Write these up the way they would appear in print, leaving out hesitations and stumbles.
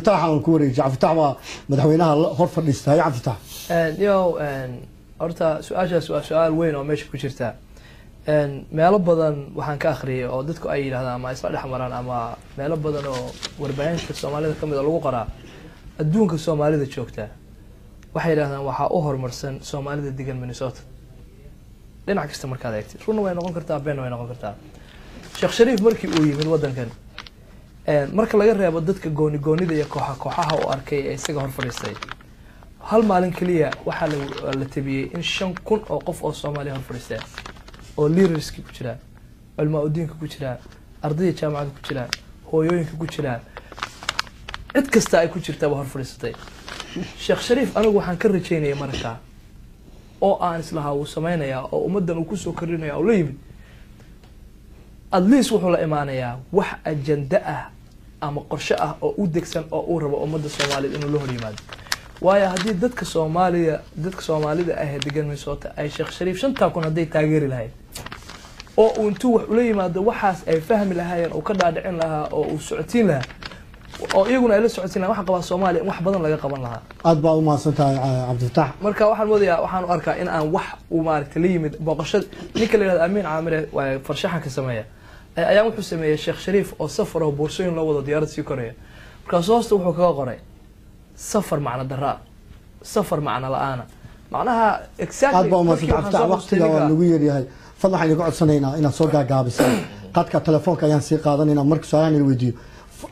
فتح عن كوري جع فتح مدحوينها غرفة ليستها يا فتح يو أرتا سؤال وين أو ماشي كشرتا meelo badan waxaan ka akhriyay oo dadku ay yiraahdaan ama isla dhaxmaraan ama meelo badan oo warbaahinta Soomaalida kamid ah lagu qoraa adduunka Soomaalida joogta waxay yiraahdaan waxa u horumarsan Soomaalida degan Minnesota dhinac kasta markaad eegtid run way noqon kartaa been way noqon kartaa Sheekh Shariif markii uu yimid wadankan marka laga reebo dadka goonida iyo kooxaha oo arkay ay isaga hor fadhiistay hal maalin kaliya waxa la tabiyay in 5,000 oo qof oo Soomaali hor fadhiistay oo leaderski ku jira cilmaadiinka ku jira ardayda jaamacada ku jira hooyooyinka ku jira cid kasta ay ku jirtaa hor fadhiisatay Sheekh Shariif anigu waxaan ka rajaynayay markaa oo aan islaha uu sameeynaya oo ummadan uu ku soo korinaya oo leeyib at least wuxuu la imaanayaa wax ajanda ah ama qorshe ah oo u degsan oo uu rabo ummadda Soomaaliyeed inuu la hor yimaado waayo haddii dadka Soomaalida ah degan Minnesota ay Sheekh Shariif 5,000 haday taageeri lahayd oo intuu wax ula yimaado waxaas ay fahmi lahaayeen oo ka dhaadhicin lahaa oo uu socotiin lahaa oo iyaguna ay la socotiin waxa qaba Soomaaliya wax badan laga qaban lahaa aad baa u maasantahay Cabdi Fataax marka waxaan u arkaa in aan wax u maaragtay la yimid booqashada ninka la yiraahdo Amiin Caamir waa farshaxan ka sameeya ayaan wuxuu sameeyay Sheekh Shariif oo safar oo boorsooyin loo wado diyaarad sii koreeya markaas hoosta wuxuu kaga qoray سفر معنا دراء سفر معنا لآنا معناها exactly أبغى ما تفتح وقت يا لوير يا هاي فضل حين يقعد سنينا إن صوت جابس قد كتلفون كيان سيقادن إن مركز سؤال الفيديو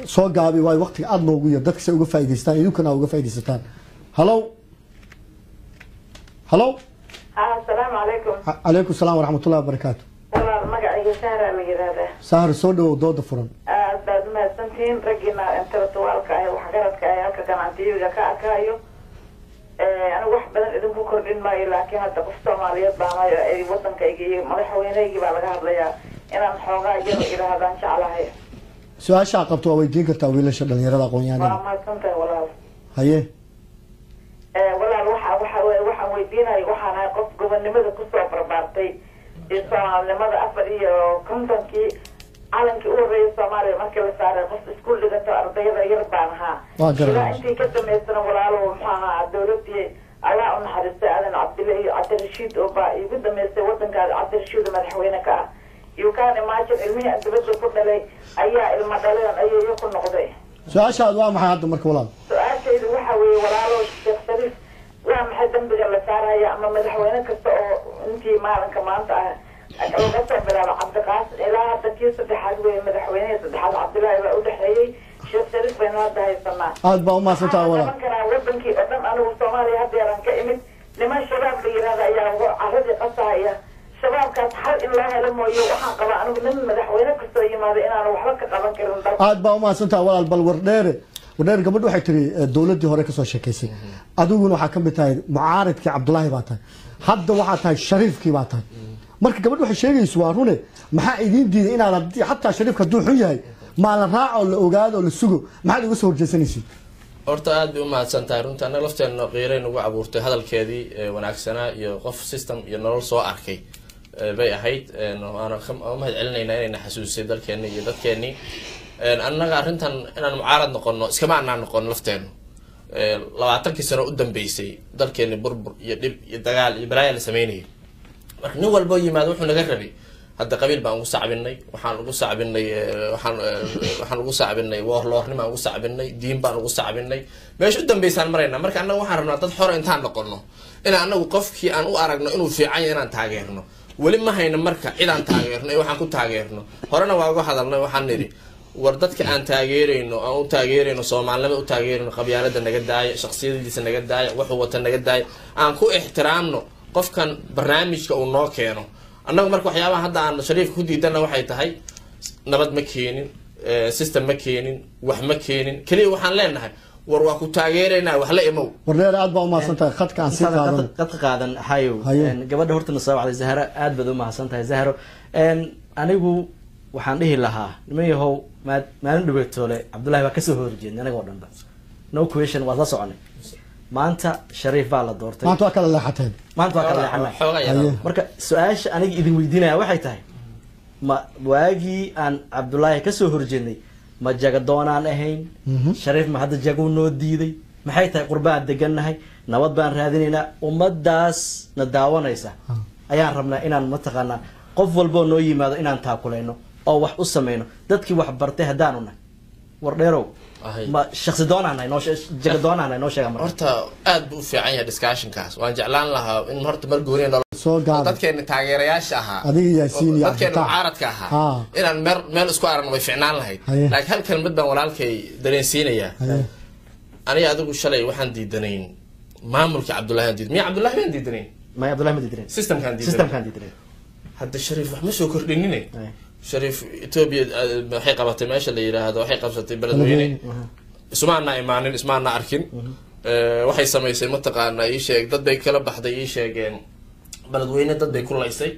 صوت جابي واي وقت أدنى ويا دك سوق فايدستان يمكن أوقع فايدستان هلو السلام عليكم عليكم السلام ورحمة الله وبركاته والله مقعي سهرة مقرادة سهر سودو ودود فرن بعد ما سنتين رجينا انترتوالك أي وحجرتك أي هكا كان عندي يوجا كأكايو أنا واحد بدن إذا بكر إن ما لكن هذا قصة مالية بعمر أي وطن كيجي ما راح وين يجي بعد هذا يا أنا محوجا يجي إلى هذا إن شاء الله هي سؤال شاقبت ويدين كتاويل الشباب يرى قويان ما كنت ولا هيه ولا waxa weydiinay waxaan qof gobonimada ku soo barbaartay Soomaalnimada afar iyo kontonkii calankii u horeeyay Soomaaliya markii la saaray qof iskuul dhigato ardayda yar baan ahaa intii ka dambeysana walaalo maxaa dawladii Allah u naxariistay Aadan Cabdilaahi iyo Cabdirashiid oo baa igu dambeysay wadanka Cabdirashiid madaxweyne ka you can imagine ilmihi dibadda ku dhalay ayaa ilma dhaleen ayay ku noqday su'aashaad waa maxay hadda marka walaal su'aashaydu waxa weeye walaalo Sheekh Shariif waa maxay dambiga la saaraya ama madaxweyne kasta oo intii maalinka maanta laga soo bilaabo Cabdiqaas ilaa hadda kii saddexaad weeye madaxweynaha saddexaad Cabdilaahi baa u dhaxeeyay Sheekh Shariif bayna hadda haysanaa aad baa u maasantahay walaal wadankii oo dhan anigu Soomaaliya hadda yaraan ka imid niman shabaab la yiraahdo ayaa carradii qasaya shabaabkaas hal in loo helo mooyo waxaan qabaa anigu nin madaxweyne kasta yimaado inaan waxba ka qaban karin dalka aad baa u maasantahay walaal bal wardheere gabadhu waxay tiri dawladii hore ka soo sheekaysay adiguna waxa ka mid tahay mucaaradkii Cabdulaahi baa tahay hadda waxa tahay Shariifkii baa tahay marka gabadhu waxay sheegayso waa rune maxaa idin diiday inaad hatta Shariifka duu xun yahay ma la raaco la ogaado la sugo maxaad uga soo horjeesanaysid horta aad u mahadsantahay runta ana lafteena qiireyn ugu abuurtay hadalkeedii wanaagsanaa iyo qof system iyo nolol soo arkay bay ahayd ana mahad celinayna inay xasuusay dalkeena iyo dadkeeni annaga arintan inaan mucaarad noqono iskama aanan noqon lafteena 20 sano u dambeysay dalkeena burbur iyo dib iyo dagaal iyo balaaya la sameeyay marka nin walba yimaado wuxuu naga rabay hadda qabiil baan ugu sacbinay waxaan ugu sacbinay warloornimo ugu sacbinay diin baan ugu sacbinay meesha u dambeysaan marayna marka annaga waxaan rabnaa dad xor intaan noqono in anagu qofkii aan u aragno inuu fiican yahay inaan taageerno wali ma hayna marka cid aan taageerno waxaan ku taageerno horena waa uga hadalnay waxaan niri war dadka aan taageerayno Soomaalnimada u taageerayno qabyaalada naga daaya shakhsiyadiisa naga daaya wuxuu wata naga daaya aan ku ixtiraamno qofkan barnaamijka uu noo keeno annagu marka waxyaabaha hadda aan Shariif ku diidana waxay tahay nabad ma keenin system ma keenin wax ma keenin kaliya waxaan leenahay war waa ku taageeraynaa wax la imow warneer aad baa u maasantahay khadka aan sii qaadan hayo gabadha horta nasoo wacday Zahra aad baad u maasantahay Zahra anigu waxaan dhihi lahaa niman yahow maalin dhaweetoole Cabdulaahi baa ka soo horjeednay anaga oo dhanba no question waa la soconay maanta Shariif baa la doortay maanta waa kala leexateen marka su'aasha aniga idin weydiinaya waxay tahay ma waagi aan Cabdulaahi ka soo horjeednay ma jaga doonaan ahayn shariif ma hadda jagu noo diiday maxay tahay qurbaan degannahay nabad baan raadinaynaa ummadaas na daawanaysa ayaan rabnaa inaan mataqaanaa qof walbo noo yimaado inaan taakulayno oo wax u sameeyno dadkii wax bartay hadaanu nahay wardheerow ma shakhsi doonaan noo jaga doonaan noo sheega mar horta aad buu u fiican yahay discussionkaas waan jeclaan lahaa in horta mar gooniya soo gaar dadkeena taageerayaasha ahaa adiga yaasiin iyo dadkeena mucaaradka ahaa inaan meel isku aragno way fiicnaan lahayd laakiin hal kalmad baan walaalkay dareensiinayaa aniga adigu shalay waxaan diidanayn maamulka Cabdullaahi diid miya Cabdullaahi baan diidanayn ma Cabdullaahi ma diidanayn systemkan diidanayn hadda Shariif wax ma soo kordhinine Shariif Ethiopia waxay qabatay meesha la yiraahdo waxay qabsatay beledweyne ismaana imaanin ismaana arkin waxay sameysay mataqaana ii sheeg dad bay kala baxday ii sheegeen beledweyne dad bay ku laysay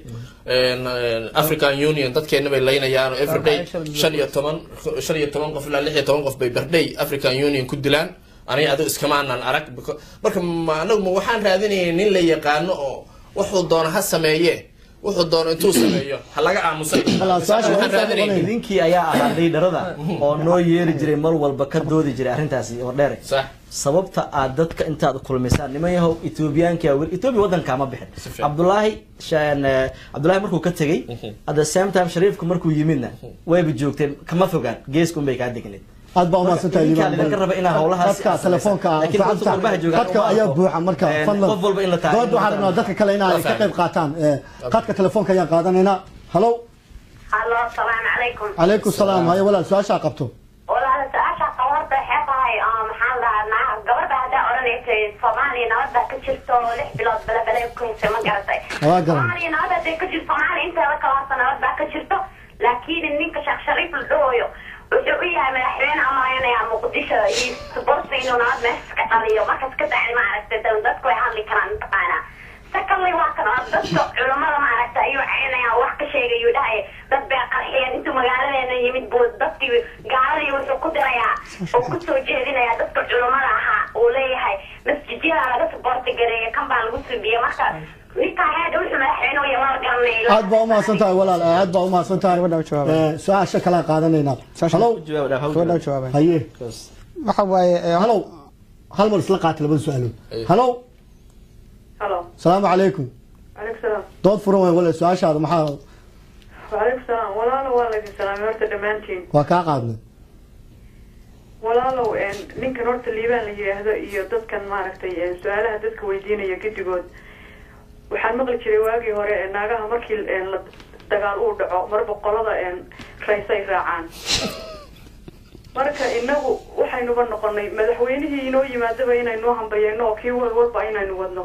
African Union dadkeena bay leynayaan every day 15 qof ilaa 16 qof bay birthday African Union ku dilaan aniga adu iskamaanaan arag marka anagu waxaan raadinaynaa nin la yaqaano oo wuxuu doona ha sameeyee wuxuu doono intuu sameeyo ha laga aamusay idinkii ayaa ahaa liidarada oo noo yeeri jiray mar walba ka doodi jiray arrintaasi oo dheer sax sababta aad dadka intaad kulmisaan niman yahow Ethiopianka Ethiopia wadanka ma bixin Cabdullaahi markuu ka tagay at the same time Shariifku markuu yimidna wayba joogteen kama fogaan geesku bay ka deganeed aad baa ma santay laga raba in hawlahaas telefoonka dadka ayaa buuxa marka fadlan dood waxaan rabnaa dadka kale inay ka qayb qaataan qadka telefoonka ayaan qaadanayna halo assalaamu calaykum calaykum salaam haya walaal su'aasha qabto walaal su'aasha qawarta xeebahay maxaan lahaa gabadha hada oranaysay Soomaaliya nabadda ka jirto 6 bilood balbalay ku haysa ma garatay Soomaaliya nabadda ka jirto Soomaaliya inta la kala sanad ka jirto laakiin ninka Sheekh Shariif Al-Dooyo wuxuu yahay madaxweyne amaanaya Muqdisho iyo sports inuu naad meesha ka qaliyo markaas ka dhacay ma aragtay dadku ay hadli karaan taqaana sakallay waa kan dadka culimada ma aragtay ayuu caynaya wax ka sheegayo dhahay dad baa qarxiyeen intuu magaaladeena yimid buu dadkii gaaladii wuxuu ku dirayaa oo ku soo jeedinaya dadka culimada ahaa oo leeyahay masjidada laga support gareeyo kan baa lagu suubiyay marka aad baa uma santahay walaal aad baa uma santahay su'aasha kala qaadanayna halo haye waxa waaye halo hal mar isla qaatay laba su'aalo halo salaamu calaykum dood furan way walaal su'aashaada maxaa وعليكم السلام walaalo waa laydin salaamay horta dhammaantiin waa kaa qaadnay walaalow ninkan horta liibaan la yiraahdo iyo dadkan maaragtay su'aalaha dadka weydiinaya gidigood waxaan maqli jiray waagii hore naagaha markii la dagaal uu dhaco marba qolada raysay raacaan marka inagu waxaynuba noqonay madaxweynihii inoo yimaadaba inaynu hambayeyno oo kii walba inaynu wadno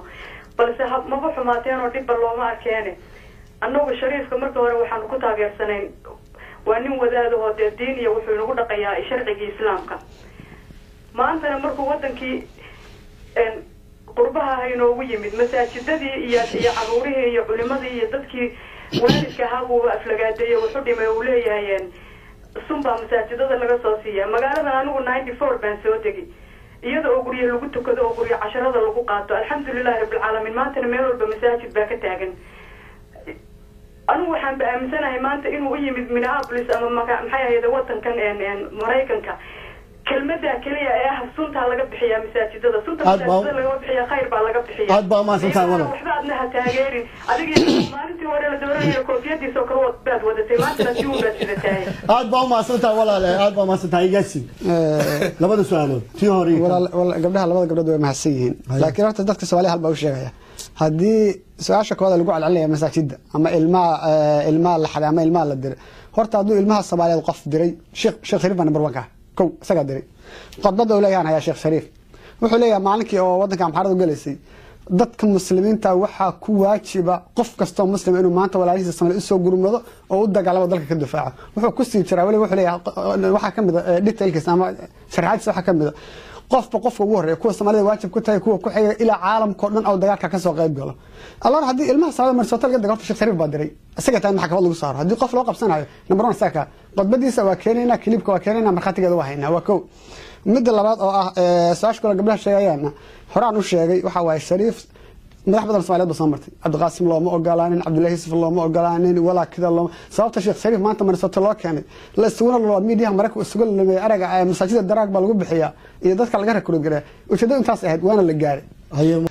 balse maba xumaateen oo dhibba looma arkeene annagu Shariifka marka hore waxaan ku taageersanayn waa nin wadaado oo diin iyo wuxuu inagu dhaqayaa sharciga islaamka maantana markuu wadankii qurbaha inoogu yimid masaajidadii iyo caruurihii iyo culimadii iyo dadkii waalidka ahaa uu aflagaadeeyay wuxuu dhimay uu leeyahay sunba masaajidada laga soo siiyaa magaalada anigu 94 baan soo degay iyada oo guriga lagu tukado oo guriga casharada lagu qaato alxamdulillaah rabbil caalamiin maanta meel walba masaajid baa ka taagan anigu waxaan aaminsanahay maanta inuu u yimid Minneapolis ama maxay ahayd wadankan Mareykanka kelmada kaliya ee ah sunta laga bixiyaa masaajidada sunta masaajidada laga bixiyaa khayr baa laga bixiyaa aad baa ma santahay walaal waxba adna taageerin adiga maalintii hore la dooranayay koofiyadiisa oo kale baad wadatay maanta si uu baadsidatay aad baa ma santahay walaal aad baa ma santahay gaasi labada su'aalood tii hore walaal gabdhaha labada gabdhood way mahadsan yihiin laakiin horta dadka Soomaaliya hal baa u sheegaya haddii su'aasha kooda lagu calcalinayo masaajidda ama ilmaha la xaday ama ilmaha la diray horta hadduu ilmaha Soomaaliyeed qof diray Sheekh Shariif baa number 1 ka kow isaga diray qodbada uu leeyahay ayaa Sheekh Shariif wuxuu leeyahay maalinkii oo wadanka maxarad u galeysay dadka muslimiinta waxa ku waajiba qof kasta oo muslim inuu maanta walaalihiisa Soomaaliya soo gurmado oo u dagaalamo dalka ka difaaco wuxuu ku sii jiraa wali wuxuu leeyahay waxa kamid ah detailkiisa ama sharaxaadkiisa waxa kamid ah qofka ugu horeeya kuwa Soomaalida waajib ku tahay kuwa ku xiga ila caalamka oo dhan oo dagaalka ka soo qayb galo allah hadii ilmaha Soomaaliya marsoota laga dagaalto Sheekh Shariif baa diray isaga taa maxkamad lagu saaro hadii qof loo qabsanayo number 1 saka qodbadiisa waa keenayna kilibka waa keenayna marxatigeeda waa haynaa waa kow mid labaad oo ah saashkooda gabdhaha sheegayaan horaan u sheegay waxa waay Shariif madax badan Soomaaliyeed baa soo martay Cabdiqaasim looma ogolaanin Cabdullaahi Yusuf looma ogolaanin walaa kida looma sababta Sheekh Shariif maanta Minnesota loo keenay la isuguna loo media marka isugu leeyahay araga masaajida daraag baa lagu bixiyaa iyo dadka laga rakuro garaa ujeedada intaas ahayd waana la gaaray